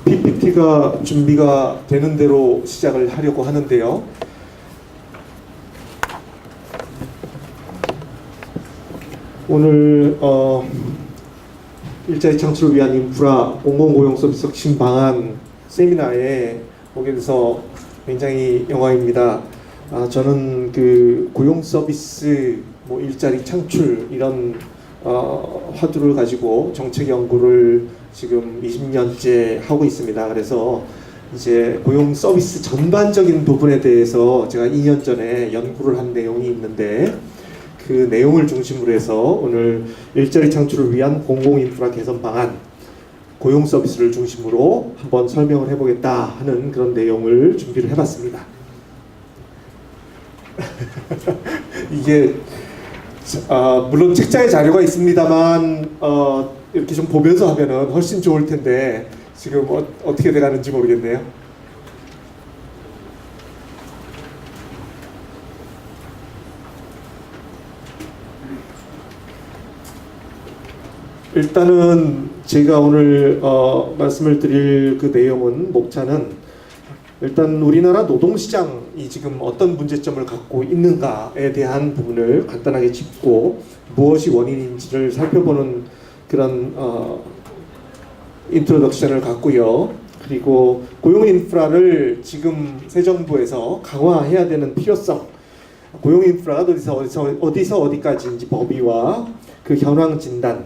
PPT가 준비가 되는 대로 시작을 하려고 하는데요. 오늘 일자리 창출을 위한 인프라 공공고용 서비스 혁신 방안 세미나에 오게 돼서 굉장히 영광입니다. 저는 그 고용 서비스, 일자리 창출 이런 화두를 가지고 정책 연구를 지금 20년째 하고 있습니다. 그래서 이제 고용 서비스 전반적인 부분에 대해서 제가 2년 전에 연구를 한 내용이 있는데 그 내용을 중심으로 해서 오늘 일자리 창출을 위한 공공인프라 개선 방안, 고용 서비스를 중심으로 한번 설명을 해보겠다 하는 그런 내용을 준비를 해봤습니다. 이게 물론 책자에 자료가 있습니다만 이렇게 좀 보면서 하면은 훨씬 좋을 텐데 지금 어떻게 돼가는지 모르겠네요. 일단은 제가 오늘 말씀을 드릴 그 내용은 목차는 일단 우리나라 노동시장이 지금 어떤 문제점을 갖고 있는가에 대한 부분을 간단하게 짚고 무엇이 원인인지를 살펴보는 그런 인트로덕션을 갖고요. 그리고 고용 인프라를 지금 새 정부에서 강화해야 되는 필요성, 고용 인프라가 어디서 어디까지인지 범위와 그 현황 진단,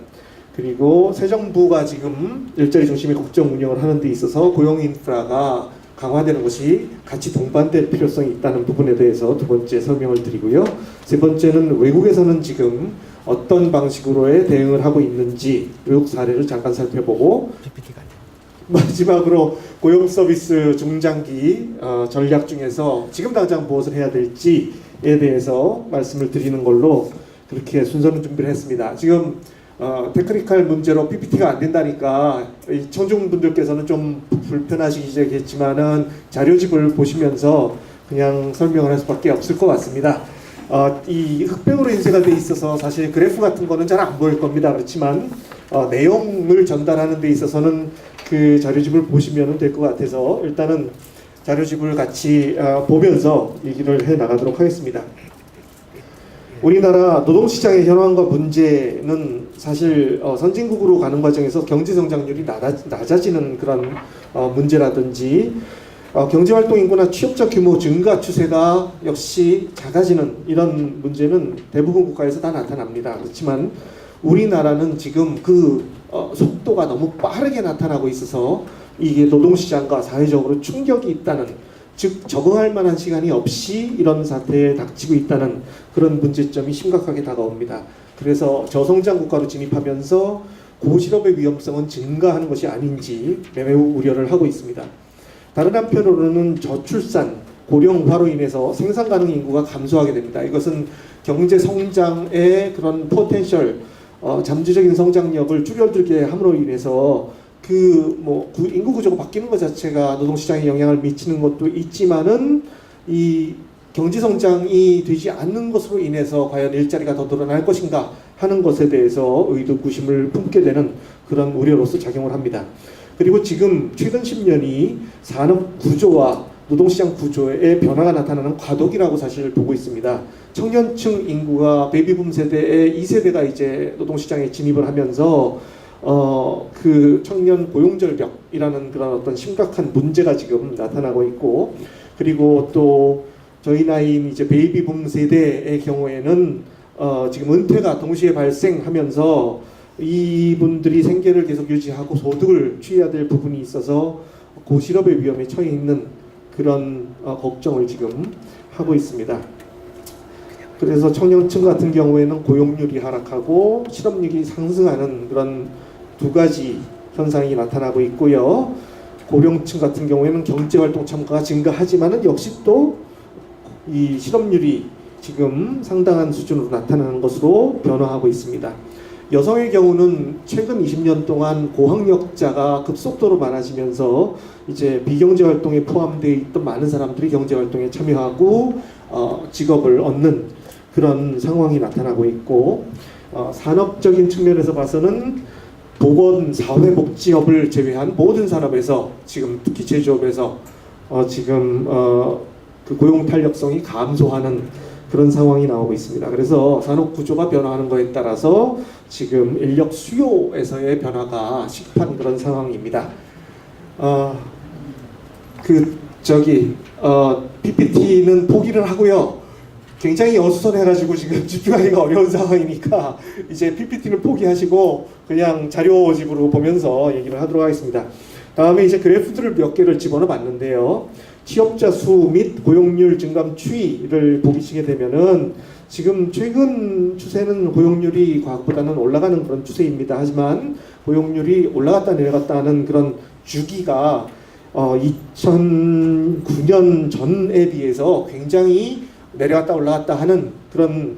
그리고 새 정부가 지금 일자리 중심의 국정 운영을 하는 데 있어서 고용 인프라가 강화되는 것이 같이 동반될 필요성이 있다는 부분에 대해서 두 번째 설명을 드리고요. 세 번째는 외국에서는 지금 어떤 방식으로의 대응을 하고 있는지 외국 사례를 잠깐 살펴보고 마지막으로 고용 서비스 중장기 전략 중에서 지금 당장 무엇을 해야 될지에 대해서 말씀을 드리는 걸로 그렇게 순서는 준비를 했습니다. 지금 테크니컬 문제로 PPT가 안 된다니까 청중분들께서는 좀 불편하시겠지만은 자료집을 보시면서 그냥 설명을 할 수밖에 없을 것 같습니다. 이 흑백으로 인쇄가 돼 있어서 사실 그래프 같은 거는 잘 안 보일 겁니다. 그렇지만 내용을 전달하는 데 있어서는 그 자료집을 보시면 될 것 같아서 일단은 자료집을 같이 보면서 얘기를 해 나가도록 하겠습니다. 우리나라 노동시장의 현황과 문제는 사실 선진국으로 가는 과정에서 경제성장률이 낮아지는 그런 문제라든지 경제활동 인구나 취업자 규모 증가 추세가 역시 작아지는 이런 문제는 대부분 국가에서 다 나타납니다. 그렇지만 우리나라는 지금 그 속도가 너무 빠르게 나타나고 있어서 이게 노동시장과 사회적으로 충격이 있다는, 즉 적응할 만한 시간이 없이 이런 사태에 닥치고 있다는 그런 문제점이 심각하게 다가옵니다. 그래서 저성장 국가로 진입하면서 고실업의 위험성은 증가하는 것이 아닌지 매우 우려를 하고 있습니다. 다른 한편으로는 저출산, 고령화로 인해서 생산 가능 인구가 감소하게 됩니다. 이것은 경제 성장의 그런 포텐셜, 잠재적인 성장력을 줄여들게 함으로 인해서 인구 구조가 바뀌는 것 자체가 노동시장에 영향을 미치는 것도 있지만은 이 경제 성장이 되지 않는 것으로 인해서 과연 일자리가 더 늘어날 것인가 하는 것에 대해서 의구심을 품게 되는 그런 우려로서 작용을 합니다. 그리고 지금 최근 10년이 산업 구조와 노동시장 구조의 변화가 나타나는 과도기라고 사실 보고 있습니다. 청년층 인구가 베이비붐 세대의 2세대가 이제 노동시장에 진입을 하면서 그 청년 고용절벽이라는 그런 어떤 심각한 문제가 지금 나타나고 있고, 그리고 또 저희 나이인 이제 베이비붐 세대의 경우에는 지금 은퇴가 동시에 발생하면서 이분들이 생계를 계속 유지하고 소득을 취해야 될 부분이 있어서 고실업의 위험에 처해 있는 그런 걱정을 지금 하고 있습니다. 그래서 청년층 같은 경우에는 고용률이 하락하고 실업률이 상승하는 그런 두 가지 현상이 나타나고 있고요. 고령층 같은 경우에는 경제활동 참가가 증가하지만은 역시 또 이 실업률이 지금 상당한 수준으로 나타나는 것으로 변화하고 있습니다. 여성의 경우는 최근 20년 동안 고학력자가 급속도로 많아지면서 이제 비경제활동에 포함되어 있던 많은 사람들이 경제활동에 참여하고 직업을 얻는 그런 상황이 나타나고 있고, 산업적인 측면에서 봐서는 보건, 사회복지업을 제외한 모든 산업에서 지금 특히 제조업에서 지금 그 고용 탄력성이 감소하는 그런 상황이 나오고 있습니다. 그래서 산업 구조가 변화하는 것에 따라서 지금 인력 수요에서의 변화가 시급한 그런 상황입니다. PPT는 포기를 하고요. 굉장히 어수선해가지고 지금 집중하기가 어려운 상황이니까 이제 PPT는 포기하시고 그냥 자료집으로 보면서 얘기를 하도록 하겠습니다. 다음에 이제 그래프들을 몇 개를 집어넣어 봤는데요. 취업자 수 및 고용률 증감 추이를 보시게 되면은 지금 최근 추세는 고용률이 과거보다는 올라가는 그런 추세입니다. 하지만 고용률이 올라갔다 내려갔다 하는 그런 주기가 2009년 전에 비해서 굉장히 내려갔다 올라갔다 하는 그런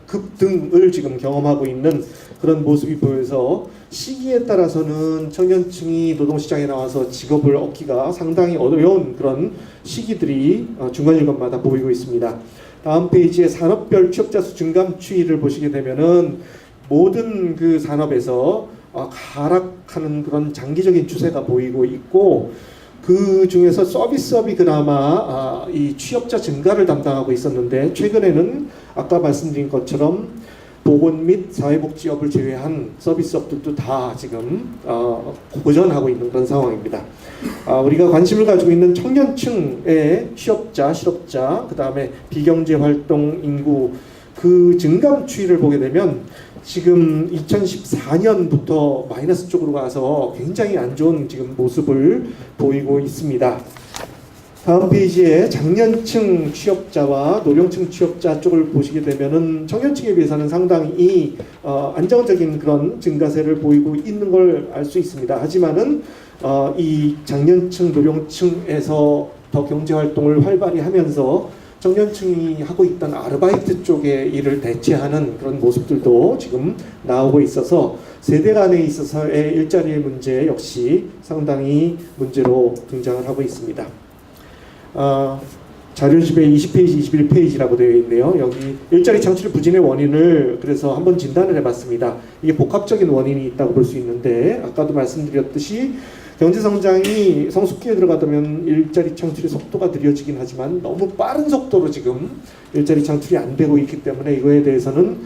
급등을 지금 경험하고 있는 그런 모습이 보여서 시기에 따라서는 청년층이 노동시장에 나와서 직업을 얻기가 상당히 어려운 그런 시기들이 중간중간마다 보이고 있습니다. 다음 페이지에 산업별 취업자 수 증감 추이를 보시게 되면은 모든 그 산업에서 하락하는 그런 장기적인 추세가 보이고 있고, 그 중에서 서비스업이 그나마 이 취업자 증가를 담당하고 있었는데 최근에는 아까 말씀드린 것처럼 보건 및 사회복지업을 제외한 서비스업들도 다 지금 고전하고 있는 그런 상황입니다. 우리가 관심을 가지고 있는 청년층의 취업자, 실업자, 그 다음에 비경제활동 인구 그 증감 추이를 보게 되면 지금 2014년부터 마이너스 쪽으로 가서 굉장히 안 좋은 지금 모습을 보이고 있습니다. 다음 페이지에 장년층 취업자와 노령층 취업자 쪽을 보시게 되면은 청년층에 비해서는 상당히 안정적인 그런 증가세를 보이고 있는 걸 알 수 있습니다. 하지만은 이 장년층, 노령층에서 더 경제 활동을 활발히 하면서 청년층이 하고 있던 아르바이트 쪽의 일을 대체하는 그런 모습들도 지금 나오고 있어서 세대 간에 있어서의 일자리의 문제 역시 상당히 문제로 등장을 하고 있습니다. 자료집에 20페이지, 21페이지라고 되어 있네요. 여기 일자리 창출 부진의 원인을 그래서 한번 진단을 해봤습니다. 이게 복합적인 원인이 있다고 볼 수 있는데, 아까도 말씀드렸듯이 경제성장이 성숙기에 들어가면 일자리 창출의 속도가 느려지긴 하지만 너무 빠른 속도로 지금 일자리 창출이 안 되고 있기 때문에 이거에 대해서는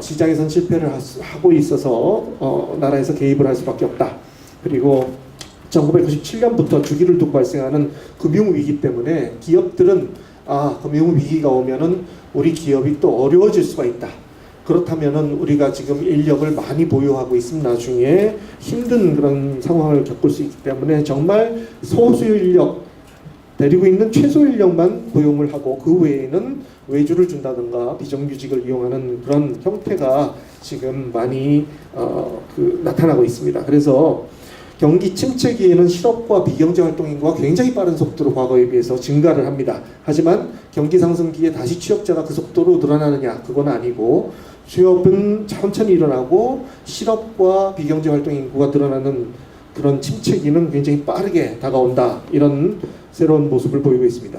시장에선 실패를 하고 있어서 나라에서 개입을 할 수밖에 없다. 그리고 1997년부터 주기를 두고 발생하는 금융위기 때문에 기업들은 금융위기가 오면은 우리 기업이 또 어려워질 수가 있다. 그렇다면은 우리가 지금 인력을 많이 보유하고 있으면 나중에 힘든 그런 상황을 겪을 수 있기 때문에 정말 소수 인력, 데리고 있는 최소 인력만 고용을 하고 그 외에는 외주를 준다든가 비정규직을 이용하는 그런 형태가 지금 많이 나타나고 있습니다. 그래서 경기 침체기에는 실업과 비경제 활동 인구가 굉장히 빠른 속도로 과거에 비해서 증가를 합니다. 하지만 경기 상승기에 다시 취업자가 그 속도로 늘어나느냐, 그건 아니고 취업은 천천히 일어나고 실업과 비경제 활동 인구가 늘어나는 그런 침체기는 굉장히 빠르게 다가온다. 이런 새로운 모습을 보이고 있습니다.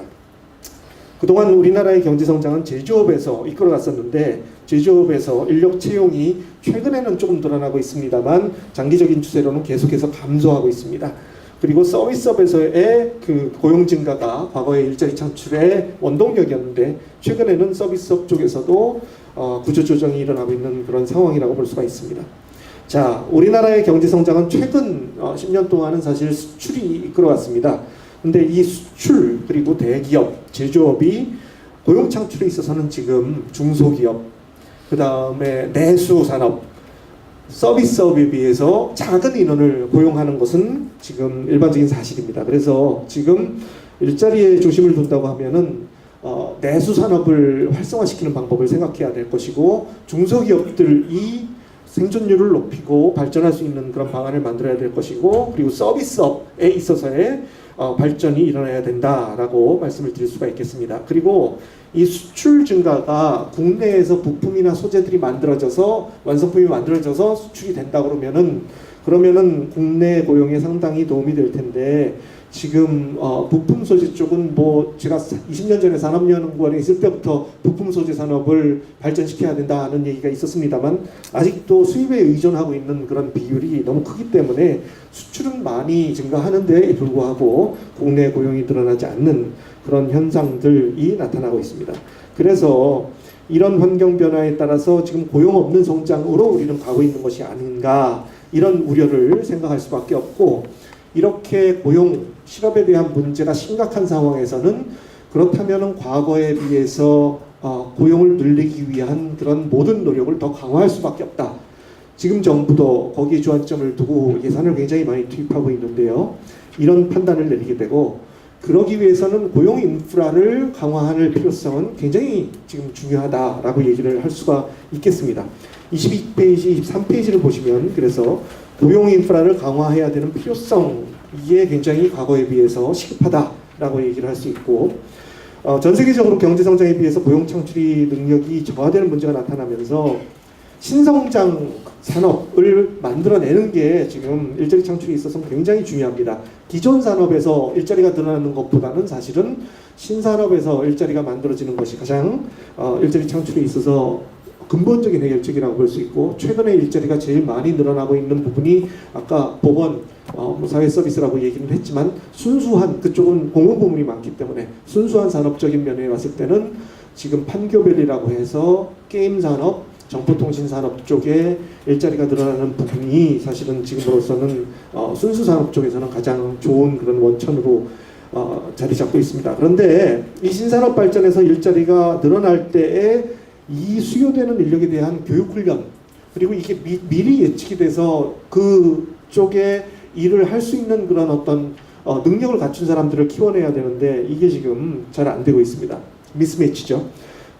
그동안 우리나라의 경제 성장은 제조업에서 이끌어갔었는데 제조업에서 인력 채용이 최근에는 조금 늘어나고 있습니다만 장기적인 추세로는 계속해서 감소하고 있습니다. 그리고 서비스업에서의 그 고용 증가가 과거의 일자리 창출의 원동력이었는데 최근에는 서비스업 쪽에서도 구조조정이 일어나고 있는 그런 상황이라고 볼 수가 있습니다. 자, 우리나라의 경제 성장은 최근 10년 동안은 사실 수출이 이끌어왔습니다. 근데 이 수출 그리고 대기업, 제조업이 고용 창출에 있어서는 지금 중소기업, 그 다음에 내수산업, 서비스업에 비해서 작은 인원을 고용하는 것은 지금 일반적인 사실입니다. 그래서 지금 일자리에 중심을 둔다고 하면은 내수산업을 활성화시키는 방법을 생각해야 될 것이고 중소기업들이 생존율을 높이고 발전할 수 있는 그런 방안을 만들어야 될 것이고 그리고 서비스업에 있어서의 발전이 일어나야 된다라고 말씀을 드릴 수가 있겠습니다. 그리고 이 수출 증가가 국내에서 부품이나 소재들이 만들어져서 완성품이 만들어져서 수출이 된다 그러면은 그러면은 국내 고용에 상당히 도움이 될 텐데 지금 부품 소재 쪽은 뭐 제가 20년 전에 산업연구원에 있을 때부터 부품 소재 산업을 발전시켜야 된다는 얘기가 있었습니다만 아직도 수입에 의존하고 있는 그런 비율이 너무 크기 때문에 수출은 많이 증가하는 데 불구하고 국내 고용이 늘어나지 않는 그런 현상들이 나타나고 있습니다. 그래서 이런 환경 변화에 따라서 지금 고용 없는 성장으로 우리는 가고 있는 것이 아닌가, 이런 우려를 생각할 수밖에 없고, 이렇게 고용, 실업에 대한 문제가 심각한 상황에서는 그렇다면 과거에 비해서 고용을 늘리기 위한 그런 모든 노력을 더 강화할 수밖에 없다. 지금 정부도 거기에 주안점을 두고 예산을 굉장히 많이 투입하고 있는데요. 이런 판단을 내리게 되고, 그러기 위해서는 고용 인프라를 강화할 필요성은 굉장히 지금 중요하다라고 얘기를 할 수가 있겠습니다. 22페이지, 23페이지를 보시면 그래서 고용 인프라를 강화해야 되는 필요성, 이게 굉장히 과거에 비해서 시급하다라고 얘기를 할 수 있고, 전 세계적으로 경제 성장에 비해서 고용 창출이 능력이 저하되는 문제가 나타나면서 신성장 산업을 만들어내는 게 지금 일자리 창출에 있어서 굉장히 중요합니다. 기존 산업에서 일자리가 늘어나는 것보다는 사실은 신산업에서 일자리가 만들어지는 것이 가장 일자리 창출에 있어서 근본적인 해결책이라고 볼 수 있고, 최근에 일자리가 제일 많이 늘어나고 있는 부분이 아까 법원, 사회 서비스라고 얘기는 했지만 순수한, 그쪽은 공무 부문이 많기 때문에 순수한 산업적인 면에 왔을 때는 지금 판교별이라고 해서 게임 산업, 정보통신 산업 쪽에 일자리가 늘어나는 부분이 사실은 지금으로서는 순수 산업 쪽에서는 가장 좋은 그런 원천으로 자리 잡고 있습니다. 그런데 이 신산업 발전에서 일자리가 늘어날 때에 이 수요되는 인력에 대한 교육 훈련, 그리고 이게 미리 예측이 돼서 그쪽에 일을 할 수 있는 그런 어떤 능력을 갖춘 사람들을 키워내야 되는데 이게 지금 잘 안 되고 있습니다. 미스매치죠.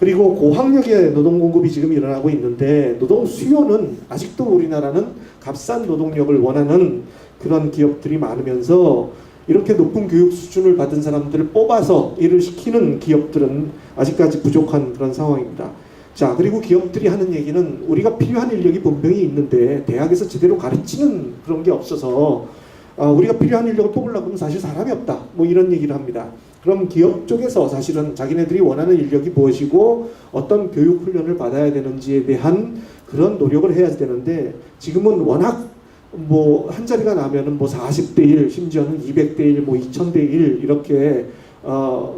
그리고 고학력의 노동 공급이 지금 일어나고 있는데 노동 수요는 아직도 우리나라는 값싼 노동력을 원하는 그런 기업들이 많으면서 이렇게 높은 교육 수준을 받은 사람들을 뽑아서 일을 시키는 기업들은 아직까지 부족한 그런 상황입니다. 자, 그리고 기업들이 하는 얘기는 우리가 필요한 인력이 분명히 있는데 대학에서 제대로 가르치는 그런 게 없어서 우리가 필요한 인력을 뽑으려고 하면 사실 사람이 없다, 뭐 이런 얘기를 합니다. 그럼 기업 쪽에서 사실은 자기네들이 원하는 인력이 무엇이고 어떤 교육 훈련을 받아야 되는지에 대한 그런 노력을 해야 되는데, 지금은 워낙 뭐 한 자리가 나면은 뭐 40대 1, 심지어는 200대 1, 뭐 2000대 1 이렇게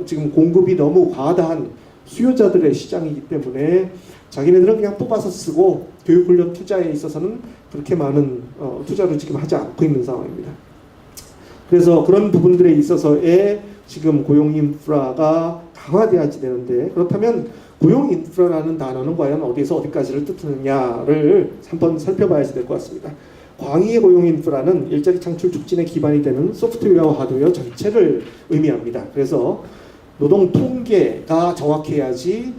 지금 공급이 너무 과다한 수요자들의 시장이기 때문에 자기네들은 그냥 뽑아서 쓰고 교육 훈련 투자에 있어서는 그렇게 많은 투자를 지금 하지 않고 있는 상황입니다. 그래서 그런 부분들에 있어서의 지금 고용 인프라가 강화돼야지 되는데, 그렇다면 고용 인프라라는 단어는 과연 어디서 어디까지를 뜻하느냐를 한번 살펴봐야지 될 것 같습니다. 광의의 고용 인프라는 일자리 창출 촉진에 기반이 되는 소프트웨어와 하드웨어 전체를 의미합니다. 그래서 노동 통계가 정확해야지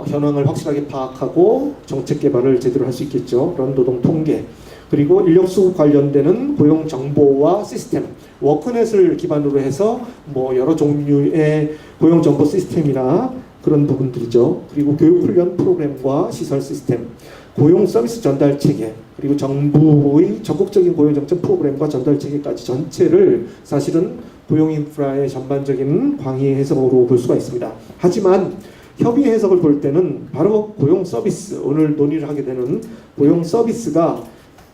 현황을 확실하게 파악하고 정책 개발을 제대로 할 수 있겠죠. 그런 노동 통계, 그리고 인력 수급 관련되는 고용 정보와 시스템, 워크넷을 기반으로 해서 뭐 여러 종류의 고용 정보 시스템이나 그런 부분들이죠. 그리고 교육 훈련 프로그램과 시설 시스템, 고용 서비스 전달 체계, 그리고 정부의 적극적인 고용 정책 프로그램과 전달 체계까지 전체를 사실은 고용 인프라의 전반적인 광의 해석으로 볼 수가 있습니다. 하지만 협의 해석을 볼 때는 바로 고용 서비스, 오늘 논의를 하게 되는 고용 서비스가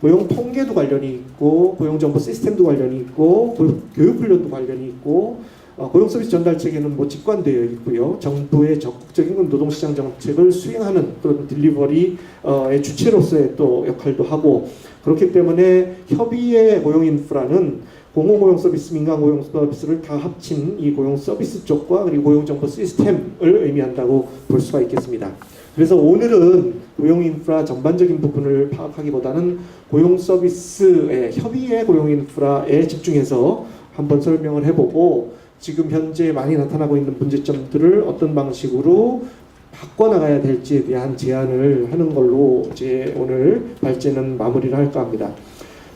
고용 통계도 관련이 있고 고용 정보 시스템도 관련이 있고 교육 훈련도 관련이 있고 고용 서비스 전달 체계는 뭐 직관되어 있고요. 정부의 적극적인 노동시장 정책을 수행하는 그런 딜리버리의 주체로서의 또 역할도 하고, 그렇기 때문에 협의의 고용 인프라는 공공고용 서비스, 민간고용 서비스를 다 합친 이 고용 서비스 쪽과 그리고 고용 정보 시스템을 의미한다고 볼 수가 있겠습니다. 그래서 오늘은 고용 인프라 전반적인 부분을 파악하기보다는 고용 서비스의 협의의 고용 인프라에 집중해서 한번 설명을 해보고, 지금 현재 많이 나타나고 있는 문제점들을 어떤 방식으로 바꿔나가야 될지에 대한 제안을 하는 걸로 이제 오늘 발제는 마무리를 할까 합니다.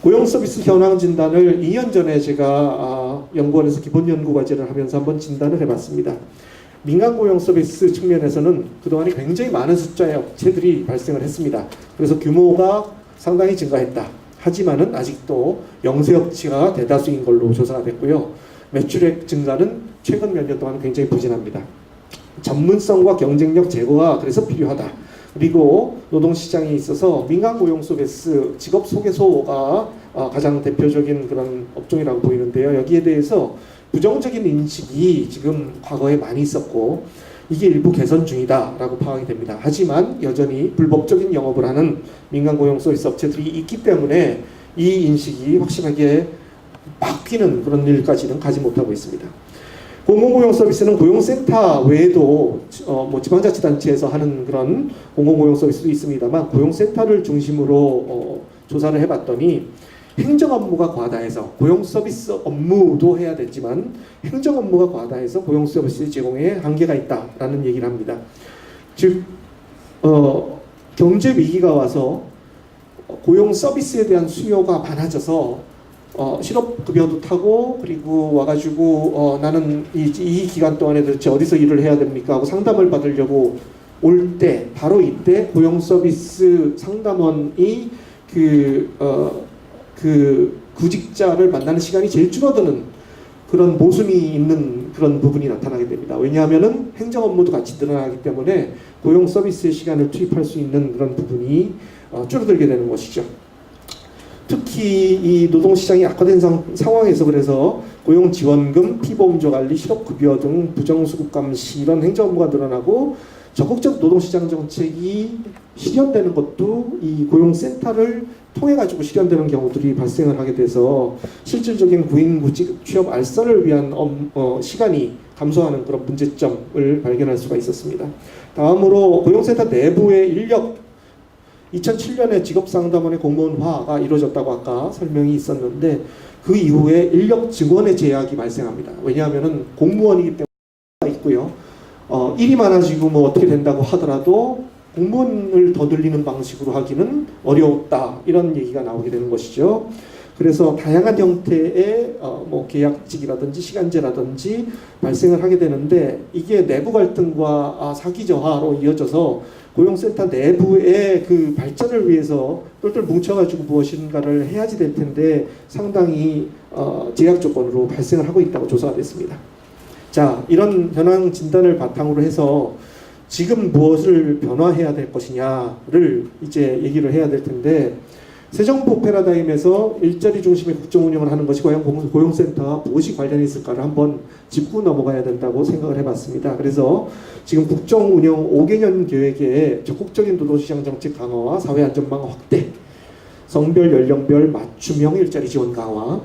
고용 서비스 현황 진단을 2년 전에 제가 연구원에서 기본 연구 과제를 하면서 한번 진단을 해봤습니다. 민간 고용 서비스 측면에서는 그동안에 굉장히 많은 숫자의 업체들이 발생을 했습니다. 그래서 규모가 상당히 증가했다. 하지만은 아직도 영세업체가 대다수인 걸로 조사가 됐고요. 매출액 증가는 최근 몇 년 동안 굉장히 부진합니다. 전문성과 경쟁력 제고가 그래서 필요하다. 그리고 노동시장에 있어서 민간 고용 서비스 직업 소개소가 가장 대표적인 그런 업종이라고 보이는데요. 여기에 대해서 부정적인 인식이 지금 과거에 많이 있었고 이게 일부 개선 중이다라고 파악이 됩니다. 하지만 여전히 불법적인 영업을 하는 민간 고용 서비스 업체들이 있기 때문에 이 인식이 확실하게 바뀌는 그런 일까지는 가지 못하고 있습니다. 공공고용 서비스는 고용센터 외에도 뭐 지방자치단체에서 하는 그런 공공고용 서비스도 있습니다만 고용센터를 중심으로 조사를 해봤더니 행정 업무가 과다해서 고용 서비스 업무도 해야 되지만 행정 업무가 과다해서 고용 서비스 제공에 한계가 있다라는 얘기를 합니다. 즉 경제 위기가 와서 고용 서비스에 대한 수요가 많아져서 실업급여도 타고 그리고 와가지고 나는 이 기간 동안에 도대체 어디서 일을 해야 됩니까 하고 상담을 받으려고 올 때 바로 이때 고용 서비스 상담원이 그 구직자를 만나는 시간이 제일 줄어드는 그런 모순이 있는 그런 부분이 나타나게 됩니다. 왜냐하면은 행정 업무도 같이 늘어나기 때문에 고용 서비스의 시간을 투입할 수 있는 그런 부분이 줄어들게 되는 것이죠. 특히 이 노동시장이 악화된 상황에서 그래서 고용지원금, 피보험료관리, 실업급여 등 부정수급 감시 이런 행정 업무가 늘어나고 적극적 노동시장 정책이 실현되는 것도 이 고용센터를 통해 가지고 실현되는 경우들이 발생을 하게 돼서 실질적인 구인구직 취업 알선을 위한 시간이 감소하는 그런 문제점을 발견할 수가 있었습니다. 다음으로 고용센터 내부의 인력 2007년에 직업상담원의 공무원화가 이루어졌다고 아까 설명이 있었는데 그 이후에 인력 증원의 제약이 발생합니다. 왜냐하면 공무원이기 때문에 있고요. 일이 많아지고 뭐 어떻게 된다고 하더라도 공무원을 더 늘리는 방식으로 하기는 어려웠다 이런 얘기가 나오게 되는 것이죠. 그래서 다양한 형태의 뭐 계약직이라든지 시간제라든지 발생을 하게 되는데 이게 내부 갈등과 사기 저하로 이어져서 고용센터 내부의 그 발전을 위해서 똘똘 뭉쳐가지고 무엇인가를 해야지 될 텐데 상당히 제약 조건으로 발생을 하고 있다고 조사가 됐습니다. 자, 이런 현황 진단을 바탕으로 해서 지금 무엇을 변화해야 될 것이냐를 이제 얘기를 해야 될 텐데 새 정부 패러다임에서 일자리 중심의 국정 운영을 하는 것이 과연 고용센터와 무엇이 관련이 있을까를 한번 짚고 넘어가야 된다고 생각을 해봤습니다. 그래서 지금 국정 운영 5개년 계획에 적극적인 노동시장 정책 강화와 사회 안전망 확대, 성별 연령별 맞춤형 일자리 지원 강화,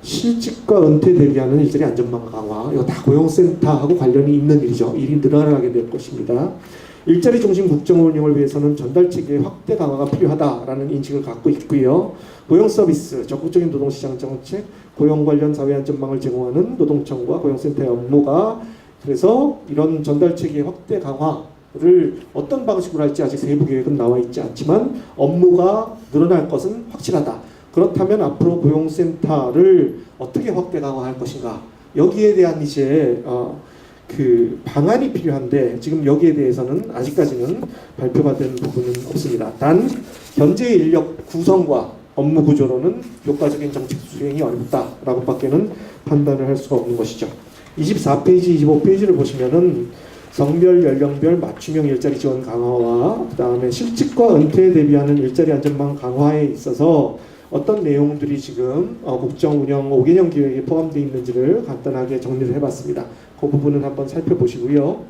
실직과 은퇴 대비하는 일자리 안전망 강화, 이거 다 고용센터하고 관련이 있는 일이죠. 일이 늘어나게 될 것입니다. 일자리 중심 국정 운영을 위해서는 전달 체계의 확대 강화가 필요하다라는 인식을 갖고 있고요. 고용 서비스, 적극적인 노동시장 정책, 고용 관련 사회 안전망을 제공하는 노동청과 고용센터의 업무가 그래서 이런 전달 체계의 확대 강화를 어떤 방식으로 할지 아직 세부 계획은 나와 있지 않지만 업무가 늘어날 것은 확실하다. 그렇다면 앞으로 고용센터를 어떻게 확대 강화할 것인가? 여기에 대한 이제 그 방안이 필요한데 지금 여기에 대해서는 아직까지는 발표가 된 부분은 없습니다. 단 현재의 인력 구성과 업무 구조로는 효과적인 정책 수행이 어렵다라고 밖에는 판단을 할 수가 없는 것이죠. 24페이지, 25페이지를 보시면은 성별, 연령별 맞춤형 일자리 지원 강화와 그 다음에 실직과 은퇴에 대비하는 일자리 안전망 강화에 있어서 어떤 내용들이 지금 국정 운영 5개년 계획에 포함되어 있는지를 간단하게 정리를 해봤습니다. 그 부분은 한번 살펴보시고요.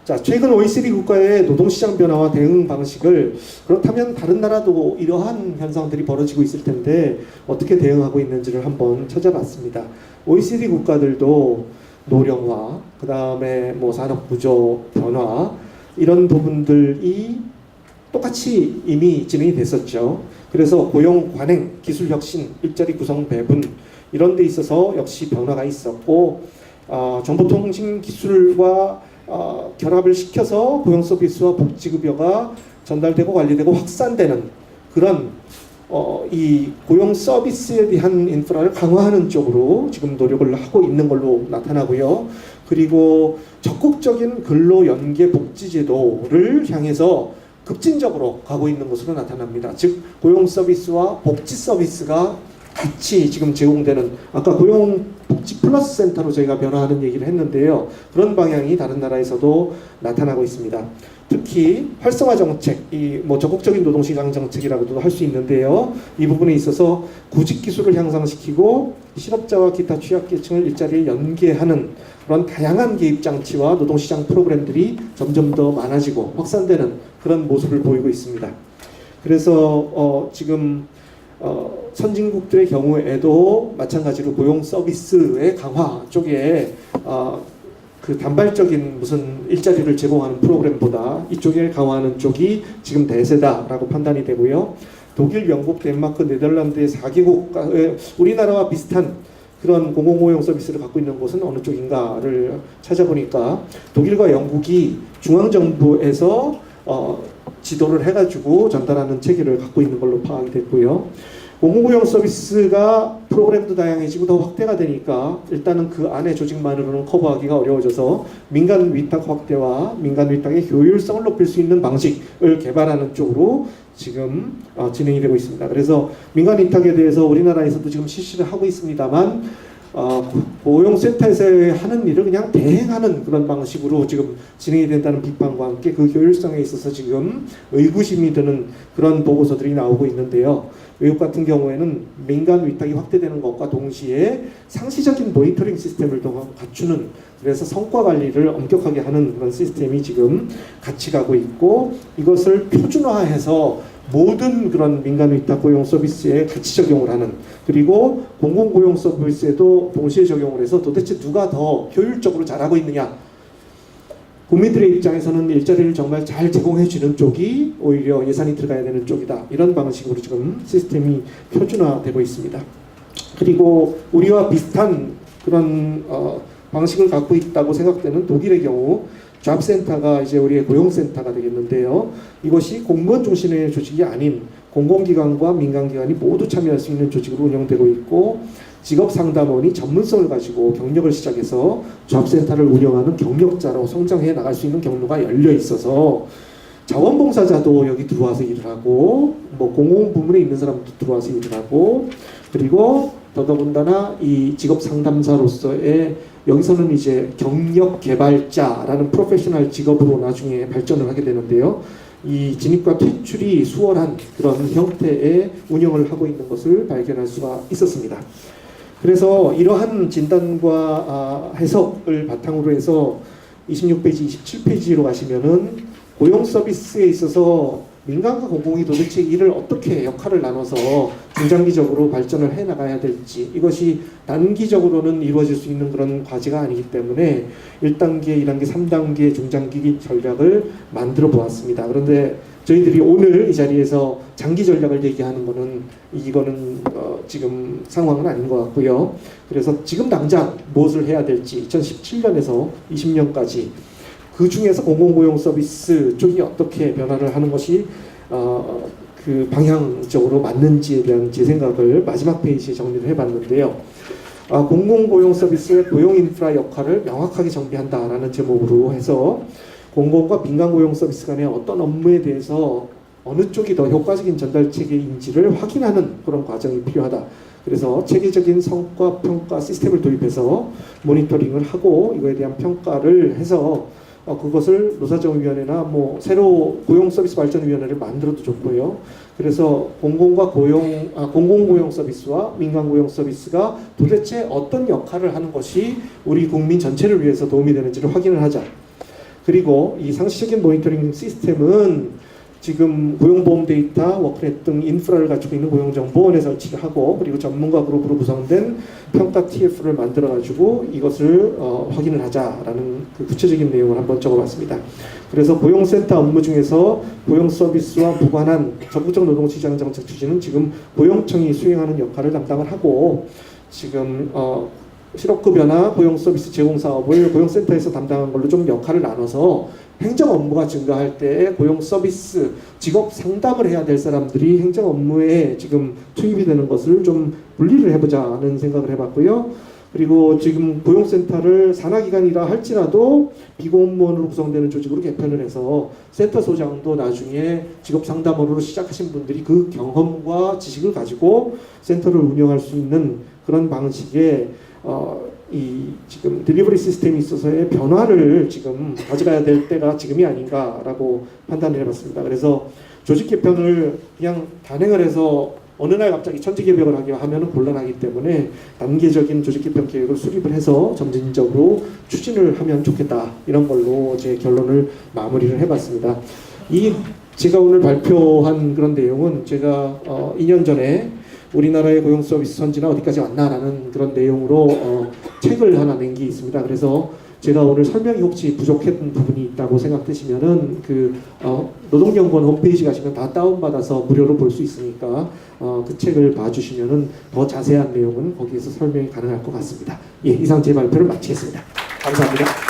자, 최근 OECD 국가의 노동시장 변화와 대응 방식을 그렇다면 다른 나라도 이러한 현상들이 벌어지고 있을 텐데 어떻게 대응하고 있는지를 한번 찾아봤습니다. OECD 국가들도 노령화, 그 다음에 뭐 산업구조 변화 이런 부분들이 똑같이 이미 진행이 됐었죠. 그래서 고용 관행, 기술 혁신, 일자리 구성 배분 이런 데 있어서 역시 변화가 있었고 정보통신 기술과 결합을 시켜서 고용 서비스와 복지급여가 전달되고 관리되고 확산되는 그런 이 고용 서비스에 대한 인프라를 강화하는 쪽으로 지금 노력을 하고 있는 걸로 나타나고요. 그리고 적극적인 근로 연계 복지 제도를 향해서 급진적으로 가고 있는 것으로 나타납니다. 즉 고용 서비스와 복지 서비스가 같이 지금 제공되는, 아까 고용복지 플러스 센터로 저희가 변화하는 얘기를 했는데요. 그런 방향이 다른 나라에서도 나타나고 있습니다. 특히 활성화 정책, 이 뭐 적극적인 노동시장 정책이라고도 할 수 있는데요. 이 부분에 있어서 구직 기술을 향상시키고 실업자와 기타 취약계층을 일자리에 연계하는 그런 다양한 개입 장치와 노동시장 프로그램들이 점점 더 많아지고 확산되는 그런 모습을 보이고 있습니다. 그래서 지금 선진국들의 경우에도 마찬가지로 고용 서비스의 강화 쪽에 그 단발적인 무슨 일자리를 제공하는 프로그램보다 이쪽에 강화하는 쪽이 지금 대세다라고 판단이 되고요. 독일, 영국, 덴마크, 네덜란드의 4개국, 우리나라와 비슷한 그런 공공고용 서비스를 갖고 있는 곳은 어느 쪽인가를 찾아보니까 독일과 영국이 중앙정부에서 지도를 해가지고 전달하는 체계를 갖고 있는 걸로 파악이 됐고요. 공공고용 서비스가 프로그램도 다양해지고 더 확대가 되니까 일단은 그 안에 조직만으로는 커버하기가 어려워져서 민간 위탁 확대와 민간 위탁의 효율성을 높일 수 있는 방식을 개발하는 쪽으로 지금 진행이 되고 있습니다. 그래서 민간 위탁에 대해서 우리나라에서도 지금 실시를 하고 있습니다만 고용센터에서 하는 일을 그냥 대행하는 그런 방식으로 지금 진행이 된다는 비판과 함께 그 효율성에 있어서 지금 의구심이 드는 그런 보고서들이 나오고 있는데요. 외국 같은 경우에는 민간 위탁이 확대되는 것과 동시에 상시적인 모니터링 시스템을 갖추는, 그래서 성과 관리를 엄격하게 하는 그런 시스템이 지금 같이 가고 있고, 이것을 표준화해서 모든 그런 민간 위탁 고용 서비스에 같이 적용을 하는, 그리고 공공고용 서비스에도 동시에 적용을 해서 도대체 누가 더 효율적으로 잘하고 있느냐, 국민들의 입장에서는 일자리를 정말 잘 제공해 주는 쪽이 오히려 예산이 들어가야 되는 쪽이다, 이런 방식으로 지금 시스템이 표준화되고 있습니다. 그리고 우리와 비슷한 그런 방식을 갖고 있다고 생각되는 독일의 경우 잡센터가 이제 우리의 고용센터가 되겠는데요. 이것이 공무원 중심의 조직이 아닌 공공기관과 민간기관이 모두 참여할 수 있는 조직으로 운영되고 있고, 직업상담원이 전문성을 가지고 경력을 시작해서 잡센터를 운영하는 경력자로 성장해 나갈 수 있는 경로가 열려 있어서 자원봉사자도 여기 들어와서 일을 하고, 뭐 공공부문에 있는 사람도 들어와서 일을 하고, 그리고 더더군다나 이 직업상담사로서의 여기서는 이제 경력개발자라는 프로페셔널 직업으로 나중에 발전을 하게 되는데요. 이 진입과 퇴출이 수월한 그런 형태의 운영을 하고 있는 것을 발견할 수가 있었습니다. 그래서 이러한 진단과 해석을 바탕으로 해서 26페이지, 27페이지로 가시면은 고용 서비스에 있어서 민간과 공공이 도대체 일을 어떻게 역할을 나눠서 중장기적으로 발전을 해 나가야 될지, 이것이 단기적으로는 이루어질 수 있는 그런 과제가 아니기 때문에 1단계, 2단계, 3단계 중장기 전략을 만들어 보았습니다. 그런데 저희들이 오늘 이 자리에서 장기 전략을 얘기하는 거는 이거는 지금 상황은 아닌 것 같고요. 그래서 지금 당장 무엇을 해야 될지 2017년에서 20년까지 그 중에서 공공고용 서비스 쪽이 어떻게 변화를 하는 것이 그 방향적으로 맞는지에 대한 제 생각을 마지막 페이지에 정리를 해봤는데요. 공공고용 서비스의 고용 인프라 역할을 명확하게 정비한다라는 제목으로 해서 공공과 민간 고용 서비스 간의 어떤 업무에 대해서 어느 쪽이 더 효과적인 전달 체계인지를 확인하는 그런 과정이 필요하다. 그래서 체계적인 성과 평가 시스템을 도입해서 모니터링을 하고 이거에 대한 평가를 해서 그것을 노사정위원회나 뭐 새로 고용서비스발전위원회를 만들어도 좋고요. 그래서 공공고용 서비스와 민간고용 서비스가 도대체 어떤 역할을 하는 것이 우리 국민 전체를 위해서 도움이 되는지를 확인을 하자. 그리고 이 상시적인 모니터링 시스템은 지금 고용보험 데이터, 워크넷 등 인프라를 갖추고 있는 고용정보원에 설치를 하고, 그리고 전문가 그룹으로 구성된 평가 TF를 만들어가지고 이것을 확인을 하자라는 그 구체적인 내용을 한번 적어봤습니다. 그래서 고용센터 업무 중에서 고용 서비스와 무관한 적극적 노동시장 정책 추진은 지금 고용청이 수행하는 역할을 담당을 하고, 지금 실업급여나 고용 서비스 제공 사업을 고용센터에서 담당한 걸로 좀 역할을 나눠서 행정 업무가 증가할 때 고용 서비스 직업 상담을 해야 될 사람들이 행정 업무에 지금 투입이 되는 것을 좀 분리를 해보자는 생각을 해봤고요. 그리고 지금 고용센터를 산하기관이라 할지라도 비공무원으로 구성되는 조직으로 개편을 해서 센터 소장도 나중에 직업상담원으로 시작하신 분들이 그 경험과 지식을 가지고 센터를 운영할 수 있는 그런 방식의 이 지금 딜리버리 시스템이 있어서의 변화를 지금 가져가야 될 때가 지금이 아닌가라고 판단을 해봤습니다. 그래서 조직 개편을 그냥 단행을 해서 어느 날 갑자기 천지개벽을 하게 하면은 곤란하기 때문에 단계적인 조직 개편 계획을 수립을 해서 점진적으로 추진을 하면 좋겠다, 이런 걸로 제 결론을 마무리를 해봤습니다. 제가 오늘 발표한 그런 내용은 제가 2년 전에 우리나라의 고용 서비스 선진화 어디까지 왔나라는 그런 내용으로 책을 하나 낸 게 있습니다. 그래서 제가 오늘 설명이 혹시 부족했던 부분이 있다고 생각되시면은 노동연구원 홈페이지 가시면 다 다운받아서 무료로 볼 수 있으니까 그 책을 봐주시면은 더 자세한 내용은 거기에서 설명이 가능할 것 같습니다. 예, 이상 제 발표를 마치겠습니다. 감사합니다.